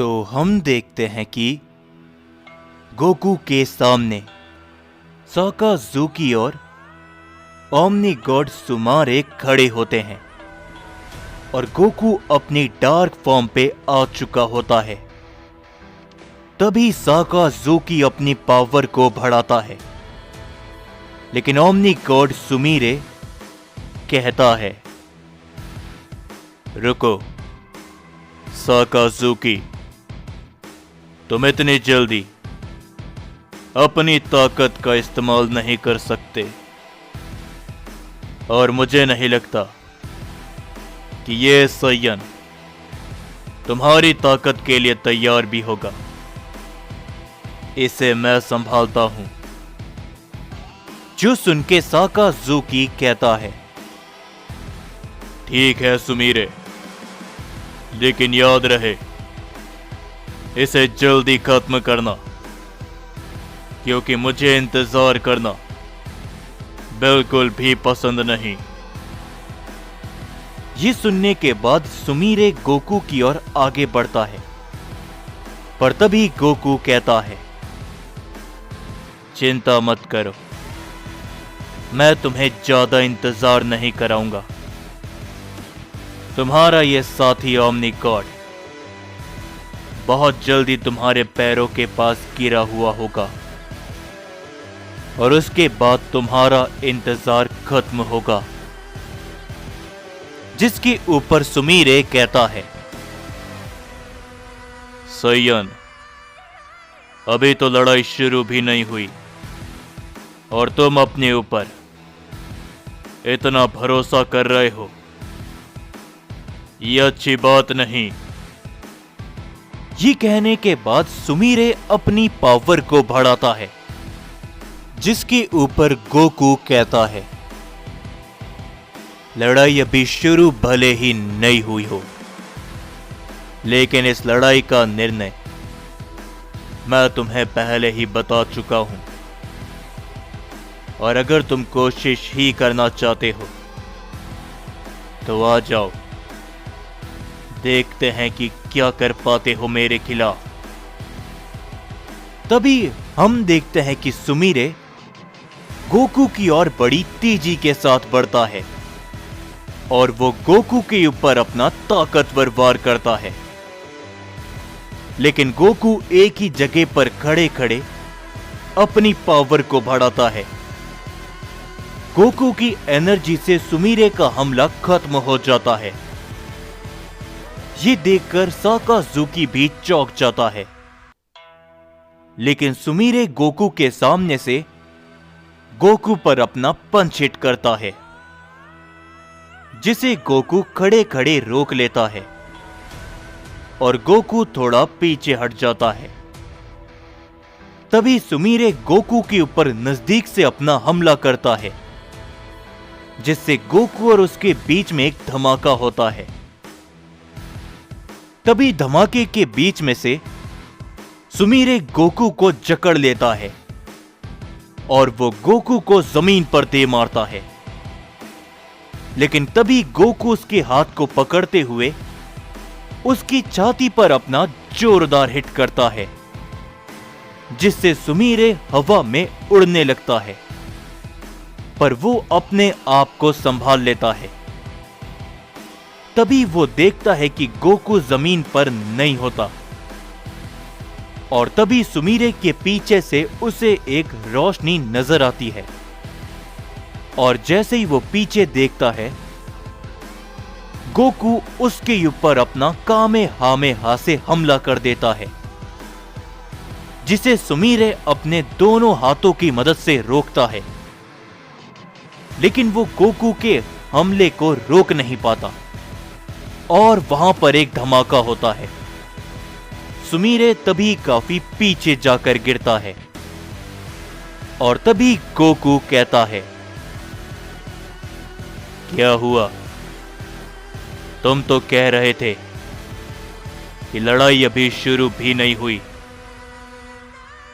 तो हम देखते हैं कि गोकू के सामने साकाजुकी और ओमनी गॉड सुमारे खड़े होते हैं और गोकू अपनी डार्क फॉर्म पे आ चुका होता है। तभी साकाजुकी अपनी पावर को बढ़ाता है, लेकिन ओमनी गॉड सुमीरे कहता है, रुको साकाजुकी, तुम इतनी जल्दी अपनी ताकत का इस्तेमाल नहीं कर सकते और मुझे नहीं लगता कि ये सैयन तुम्हारी ताकत के लिए तैयार भी होगा। इसे मैं संभालता हूं। जो सुन के साकाजुकी कहता है, ठीक है सुमीरे, लेकिन याद रहे इसे जल्दी खत्म करना, क्योंकि मुझे इंतजार करना बिल्कुल भी पसंद नहीं। ये सुनने के बाद सुमीरे गोकू की ओर आगे बढ़ता है, पर तभी गोकू कहता है, चिंता मत करो, मैं तुम्हें ज्यादा इंतजार नहीं कराऊंगा। तुम्हारा ये साथी ओमनी गॉड बहुत जल्दी तुम्हारे पैरों के पास गिरा हुआ होगा और उसके बाद तुम्हारा इंतजार खत्म होगा। जिसके ऊपर सुमीरे कहता है, सैयन, अभी तो लड़ाई शुरू भी नहीं हुई और तुम अपने ऊपर इतना भरोसा कर रहे हो, ये अच्छी बात नहीं। ये कहने के बाद सुमीरे अपनी पावर को बढ़ाता है, जिसके ऊपर गोकू कहता है, लड़ाई अभी शुरू भले ही नहीं हुई हो, लेकिन इस लड़ाई का निर्णय मैं तुम्हें पहले ही बता चुका हूं और अगर तुम कोशिश ही करना चाहते हो तो आ जाओ, देखते हैं कि क्या कर पाते हो मेरे खिलाफ। तभी हम देखते हैं कि सुमीरे गोकू की ओर बड़ी तेजी के साथ बढ़ता है और वो गोकू के ऊपर अपना ताकतवर वार करता है, लेकिन गोकू एक ही जगह पर खड़े खड़े अपनी पावर को बढ़ाता है। गोकू की एनर्जी से सुमीरे का हमला खत्म हो जाता है। ये देखकर साकाजुकी भी चौंक जाता है, लेकिन सुमीरे गोकू के सामने से गोकू पर अपना पंच हिट करता है, जिसे गोकू खड़े खड़े रोक लेता है और गोकू थोड़ा पीछे हट जाता है। तभी सुमीरे गोकू के ऊपर नजदीक से अपना हमला करता है, जिससे गोकू और उसके बीच में एक धमाका होता है। तभी धमाके के बीच में से सुमीरे गोकू को जकड़ लेता है और वो गोकू को जमीन पर दे मारता है, लेकिन तभी गोकू उसके हाथ को पकड़ते हुए उसकी छाती पर अपना जोरदार हिट करता है, जिससे सुमीरे हवा में उड़ने लगता है, पर वो अपने आप को संभाल लेता है। तभी वो देखता है कि गोकू जमीन पर नहीं होता और तभी सुमीरे के पीछे से उसे एक रोशनी नजर आती है और जैसे ही वो पीछे देखता है, गोकू उसके ऊपर अपना कामेहामेहा से हमला कर देता है, जिसे सुमीरे अपने दोनों हाथों की मदद से रोकता है, लेकिन वो गोकू के हमले को रोक नहीं पाता और वहां पर एक धमाका होता है। सुमीरे तभी काफी पीछे जाकर गिरता है और तभी गोकू कहता है, क्या हुआ? तुम तो कह रहे थे कि लड़ाई अभी शुरू भी नहीं हुई,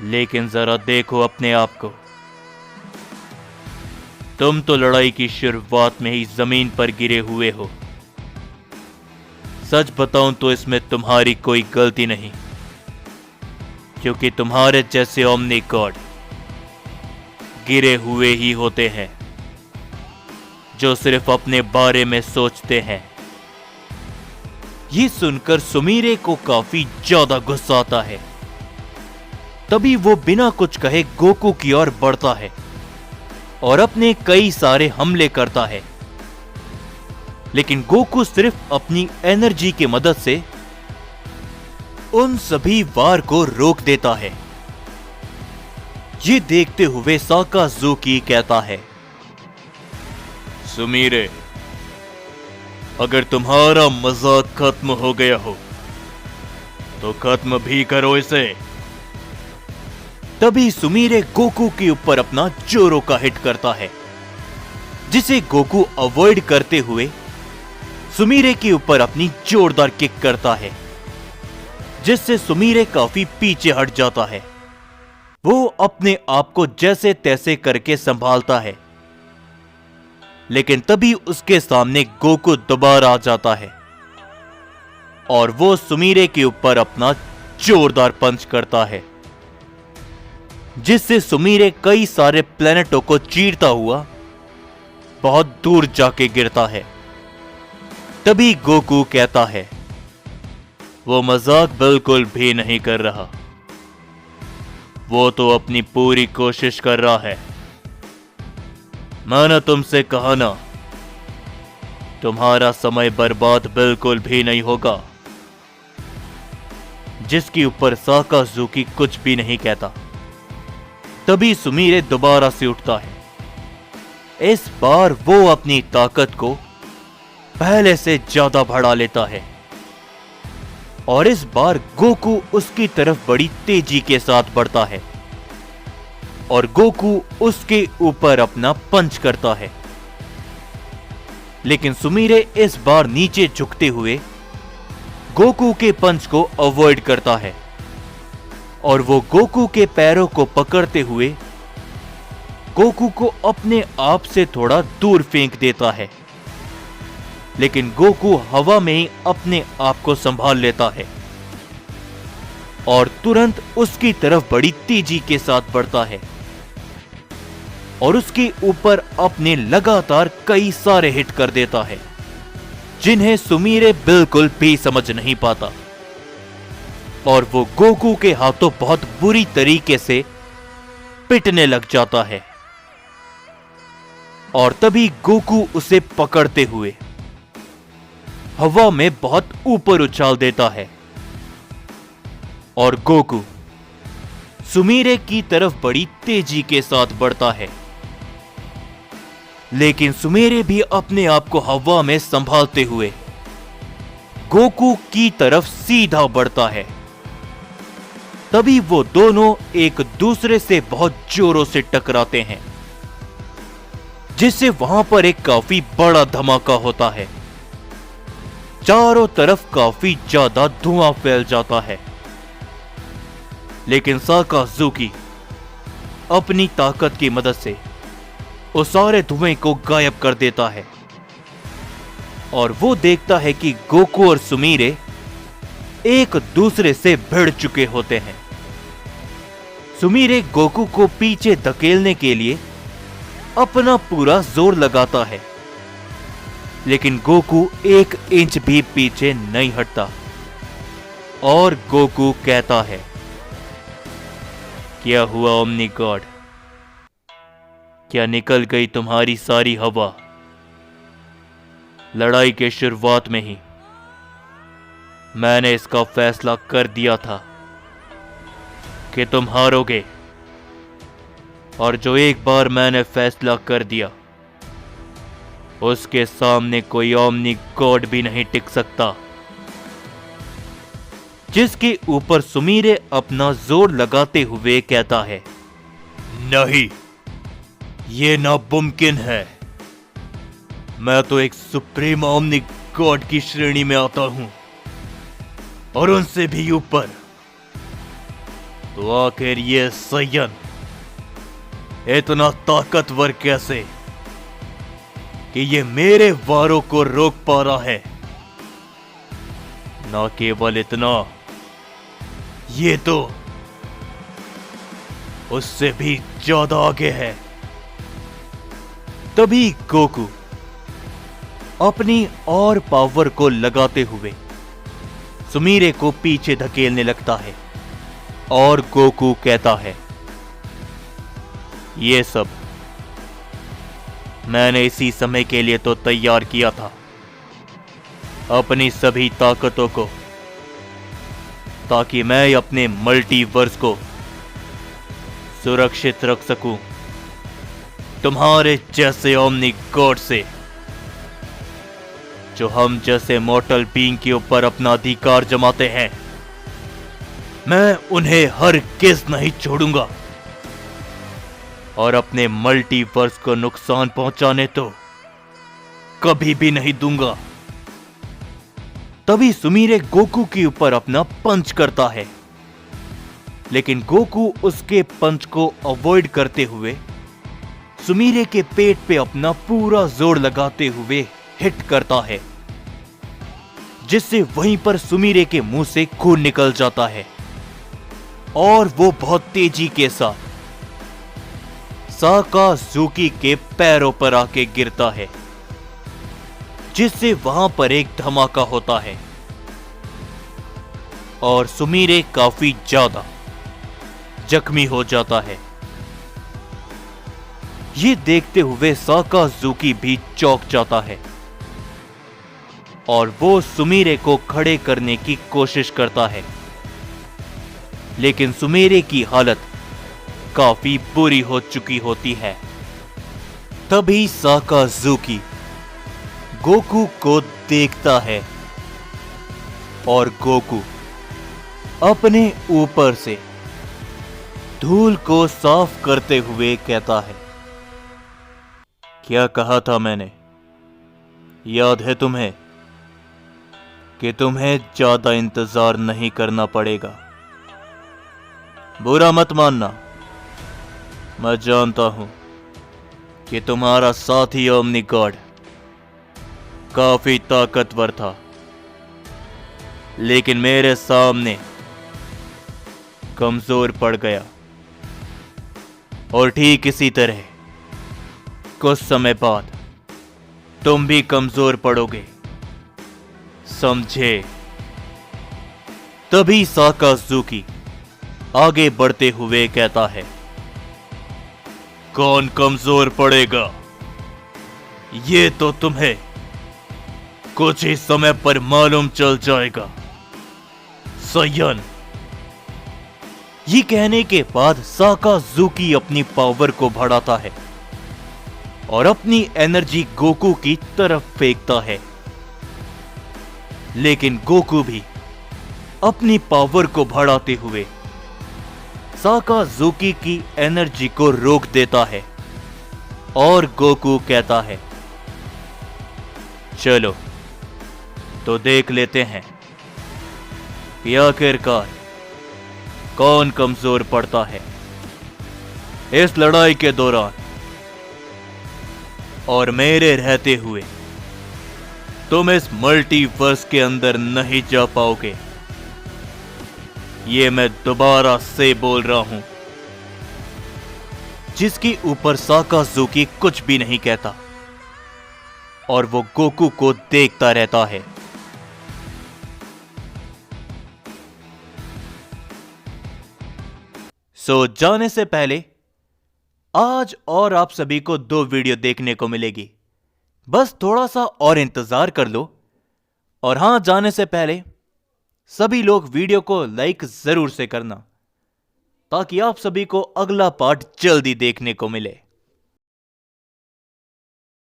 लेकिन जरा देखो अपने आप को, तुम तो लड़ाई की शुरुआत में ही जमीन पर गिरे हुए हो। सच बताऊं तो इसमें तुम्हारी कोई गलती नहीं, क्योंकि तुम्हारे जैसे ओमनी गॉड गिरे हुए ही होते हैं जो सिर्फ अपने बारे में सोचते हैं। ये सुनकर सुमीरे को काफी ज्यादा गुस्सा आता है। तभी वो बिना कुछ कहे गोकू की ओर बढ़ता है और अपने कई सारे हमले करता है, लेकिन गोकू सिर्फ अपनी एनर्जी की मदद से उन सभी वार को रोक देता है। ये देखते हुए साकाजुकी कहता है, सुमीरे, अगर तुम्हारा मजाक खत्म हो गया हो तो खत्म भी करो इसे। तभी सुमीरे गोकू के ऊपर अपना जोरो का हिट करता है, जिसे गोकू अवॉइड करते हुए सुमीरे के ऊपर अपनी जोरदार किक करता है, जिससे सुमीरे काफी पीछे हट जाता है। वो अपने आप को जैसे तैसे करके संभालता है, लेकिन तभी उसके सामने गोकू दोबारा आ जाता है और वो सुमीरे के ऊपर अपना जोरदार पंच करता है, जिससे सुमीरे कई सारे प्लेनेटों को चीरता हुआ बहुत दूर जाके गिरता है। तभी गोकू कहता है, वो मजाक बिल्कुल भी नहीं कर रहा, वो तो अपनी पूरी कोशिश कर रहा है। मैंने तुमसे कहा ना, तुम्हारा समय बर्बाद बिल्कुल भी नहीं होगा। जिसके ऊपर साकाजुकी कुछ भी नहीं कहता। तभी सुमीरे दोबारा से उठता है। इस बार वो अपनी ताकत को पहले से ज्यादा बढ़ा लेता है और इस बार गोकू उसकी तरफ बड़ी तेजी के साथ बढ़ता है और गोकू उसके ऊपर अपना पंच करता है, लेकिन सुमीरे इस बार नीचे झुकते हुए गोकू के पंच को अवॉइड करता है और वो गोकू के पैरों को पकड़ते हुए गोकू को अपने आप से थोड़ा दूर फेंक देता है, लेकिन गोकू हवा में ही अपने आप को संभाल लेता है और तुरंत उसकी तरफ बड़ी तेजी के साथ बढ़ता है और उसके ऊपर अपने लगातार कई सारे हिट कर देता है, जिन्हें सुमीरे बिल्कुल भी समझ नहीं पाता और वो गोकू के हाथों बहुत बुरी तरीके से पिटने लग जाता है। और तभी गोकू उसे पकड़ते हुए हवा में बहुत ऊपर उछाल देता है और गोकू सुमीरे की तरफ बड़ी तेजी के साथ बढ़ता है, लेकिन सुमीरे भी अपने आप को हवा में संभालते हुए गोकू की तरफ सीधा बढ़ता है। तभी वो दोनों एक दूसरे से बहुत जोरों से टकराते हैं, जिससे वहां पर एक काफी बड़ा धमाका होता है। चारों तरफ काफी ज्यादा धुआं फैल जाता है, लेकिन साकाजुकी अपनी ताकत की मदद से उस सारे धुएं को गायब कर देता है और वो देखता है कि गोकू और सुमीरे एक दूसरे से भिड़ चुके होते हैं। सुमीरे गोकू को पीछे धकेलने के लिए अपना पूरा जोर लगाता है, लेकिन गोकू 1 इंच भी पीछे नहीं हटता और गोकू कहता है, क्या हुआ ओमनी गॉड? क्या निकल गई तुम्हारी सारी हवा? लड़ाई के शुरुआत में ही मैंने इसका फैसला कर दिया था कि तुम हारोगे, और जो एक बार मैंने फैसला कर दिया उसके सामने कोई ओमनी गॉड भी नहीं टिक सकता। जिसके ऊपर सुमीरे अपना जोर लगाते हुए कहता है, नहीं, ये नामुमकिन है। मैं तो एक सुप्रीम ओमनी गॉड की श्रेणी में आता हूं और उनसे भी ऊपर। तो आखिर ये सय्यन इतना ताकतवर कैसे कि ये मेरे वारों को रोक पा रहा है? ना केवल इतना, ये तो उससे भी ज्यादा आगे है। तभी गोकू अपनी और पावर को लगाते हुए सुमीरे को पीछे धकेलने लगता है और गोकू कहता है, ये सब मैंने इसी समय के लिए तो तैयार किया था, अपनी सभी ताकतों को, ताकि मैं अपने मल्टीवर्स को सुरक्षित रख सकूं तुम्हारे जैसे ओमनी गॉड से, जो हम जैसे मॉर्टल बीइंग के ऊपर अपना अधिकार जमाते हैं। मैं उन्हें हरगिज़ नहीं छोड़ूंगा और अपने मल्टीवर्स को नुकसान पहुंचाने तो कभी भी नहीं दूंगा। तभी सुमीरे गोकू के ऊपर अपना पंच करता है, लेकिन गोकू उसके पंच को अवॉइड करते हुए सुमीरे के पेट पे अपना पूरा जोर लगाते हुए हिट करता है, जिससे वहीं पर सुमीरे के मुंह से खून निकल जाता है और वो बहुत तेजी के साथ साकाजुकी के पैरों पर आके गिरता है, जिससे वहां पर एक धमाका होता है और सुमीरे काफी ज्यादा जख्मी हो जाता है। ये देखते हुए साकाजुकी भी चौंक जाता है और वो सुमीरे को खड़े करने की कोशिश करता है, लेकिन सुमीरे की हालत काफी बुरी हो चुकी होती है। तभी साकाजुकी गोकू को देखता है और गोकू अपने ऊपर से धूल को साफ करते हुए कहता है, क्या कहा था मैंने, याद है तुम्हें कि तुम्हें ज्यादा इंतजार नहीं करना पड़ेगा। बुरा मत मानना, मैं जानता हूं कि तुम्हारा साथी ओमनी गॉड काफी ताकतवर था, लेकिन मेरे सामने कमजोर पड़ गया और ठीक इसी तरह कुछ समय बाद तुम भी कमजोर पड़ोगे, समझे। तभी साकाजुकी आगे बढ़ते हुए कहता है, कौन कमजोर पड़ेगा, ये तो तुम्हें कुछ ही समय पर मालूम चल जाएगा, सयन। ये कहने के बाद साकाजुकी अपनी पावर को बढ़ाता है और अपनी एनर्जी गोकू की तरफ फेंकता है, लेकिन गोकू भी अपनी पावर को बढ़ाते हुए साकाजुकी की एनर्जी को रोक देता है और गोकू कहता है, चलो तो देख लेते हैं कि आखिरकार कौन कमजोर पड़ता है इस लड़ाई के दौरान, और मेरे रहते हुए तुम इस मल्टीवर्स के अंदर नहीं जा पाओगे, ये मैं दोबारा से बोल रहा हूं। जिसके ऊपर साकाजुकी कुछ भी नहीं कहता और वो गोकू को देखता रहता है। जाने से पहले आज और आप सभी को 2 वीडियो देखने को मिलेगी, बस थोड़ा सा और इंतजार कर लो। और हां, जाने से पहले सभी लोग वीडियो को लाइक जरूर से करना, ताकि आप सभी को अगला पार्ट जल्दी देखने को मिले।